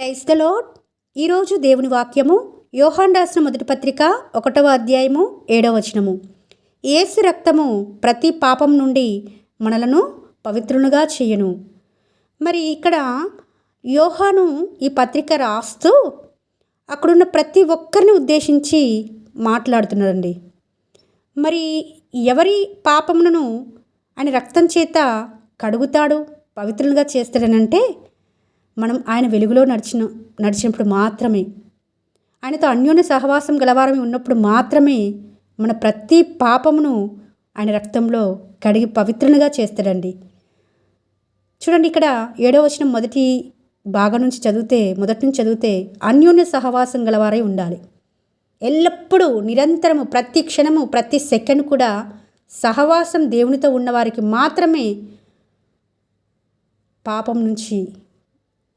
Praise the lord. ఈరోజు దేవుని వాక్యము యోహాను రాసిన మొదటి పత్రిక 1వ అధ్యాయము 7వ వచనము. యేసు రక్తము ప్రతి పాపం నుండి మనలను పవిత్రులుగా చేయను. మరి ఇక్కడ యోహాను ఈ పత్రిక రాస్తూ అక్కడున్న ప్రతి ఒక్కరిని ఉద్దేశించి మాట్లాడుతున్నాడండి. మరి ఎవరి పాపములను ఆయన రక్తం చేత కడుగుతాడు, పవిత్రులుగా చేస్తాడనంటే మనం ఆయన వెలుగులో నడిచినప్పుడు మాత్రమే, ఆయనతో అన్యోన్య సహవాసం గలవారమే ఉన్నప్పుడు మాత్రమే మన ప్రతి పాపమును ఆయన రక్తంలో కడిగి పవిత్రులుగా చేస్తాడండి. చూడండి, ఇక్కడ 7వ వచనం మొదటి నుంచి చదివితే అన్యోన్య సహవాసం గలవారై ఉండాలి. ఎల్లప్పుడూ నిరంతరము ప్రతి క్షణము ప్రతి సెకండ్ కూడా సహవాసం దేవునితో ఉన్నవారికి మాత్రమే పాపం నుంచి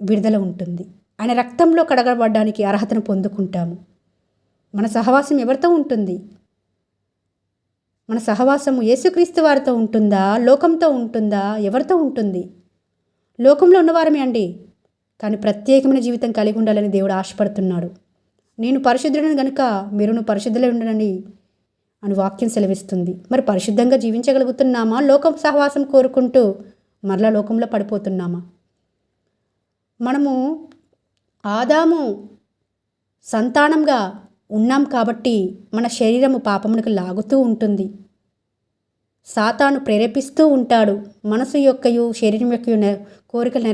విడుదల ఉంటుంది. ఆయన రక్తంలో కడగబడడానికి అర్హతను పొందుకుంటాము. మన సహవాసం ఎవరితో ఉంటుంది? మన సహవాసము యేసుక్రీస్తు వారితో ఉంటుందా, లోకంతో ఉంటుందా? ఎవరితో ఉంటుంది? లోకంలో ఉన్నవారమే అండి, కానీ ప్రత్యేకమైన జీవితం కలిగి ఉండాలని దేవుడు ఆశపడుతున్నాడు. నేను పరిశుద్ధుడని గనుక మీరును పరిశుద్ధులై ఉండనని అని వాక్యం సెలవిస్తుంది. మరి పరిశుద్ధంగా జీవించగలుగుతున్నామా? లోకం సహవాసం కోరుకుంటూ మరలా లోకంలో పడిపోతున్నామా? మనము ఆదాము సంతానంగా ఉన్నాం కాబట్టి మన శరీరము పాపమునకు లాగుతూ ఉంటుంది. సాతాను ప్రేరేపిస్తూ ఉంటాడు. మనసు యొక్కయు శరీరం యొక్క కోరికలు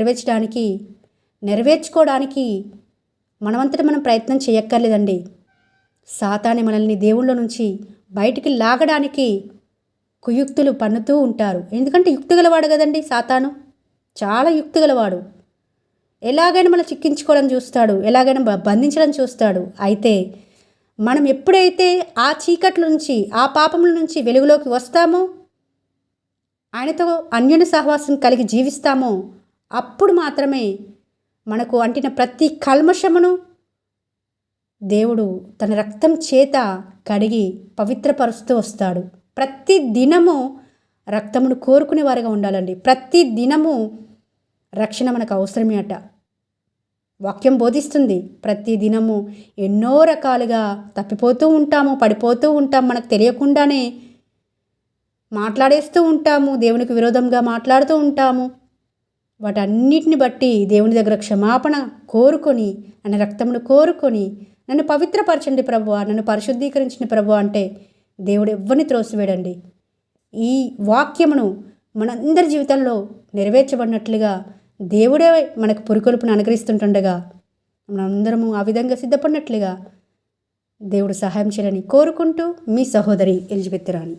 నెరవేర్చుకోవడానికి మనమంతట మనం ప్రయత్నం చేయక్కర్లేదండి. సాతాను మనల్ని దేవుళ్ళ నుంచి బయటికి లాగడానికి కుయుక్తులు పన్నుతూ ఉంటారు. ఎందుకంటే యుక్తి గలవాడు కదండి సాతాను, చాలా యుక్తి గలవాడు. ఎలాగైనా మనం చిక్కించుకోవడం చూస్తాడు, ఎలాగైనా బంధించడం చూస్తాడు. అయితే మనం ఎప్పుడైతే ఆ చీకట్ల నుంచి, ఆ పాపముల నుంచి వెలుగులోకి వస్తామో, ఆయనతో అన్యోన్య సహవాసం కలిగి జీవిస్తామో, అప్పుడు మాత్రమే మనకు అంటిన ప్రతి కల్మషమును దేవుడు తన రక్తం చేత కడిగి పవిత్రపరుస్తూ వస్తాడు. ప్రతి దినము రక్తమును కోరుకునే వారిగా ఉండాలండి. ప్రతి దినము రక్షణ మనకు అవసరమే అట. వాక్యం బోధిస్తుంది. ప్రతి దినము ఎన్నో రకాలుగా తప్పిపోతూ ఉంటాము, పడిపోతూ ఉంటాము, మనకు తెలియకుండానే మాట్లాడేస్తూ ఉంటాము, దేవునికి విరోధంగా మాట్లాడుతూ ఉంటాము. వాటన్నిటిని బట్టి దేవుని దగ్గర క్షమాపణ కోరుకొని, ఆయన రక్తమును కోరుకొని, నన్ను పవిత్రపరచండి ప్రభువా, నన్ను పరిశుద్ధీకరించిన ప్రభువా అంటే దేవుడు ఎవ్వరిని త్రోసివేయడండి. ఈ వాక్యమును మనందరి జీవితంలో నెరవేర్చబడినట్లుగా దేవుడే మనకు పురుకొల్పును అనుగ్రహిస్తుంటుండగా మనందరము ఆ విధంగా సిద్ధపడినట్లుగా దేవుడు సహాయం చేయాలని కోరుకుంటూ మీ సహోదరి ఎలిజబెత్ రాణి.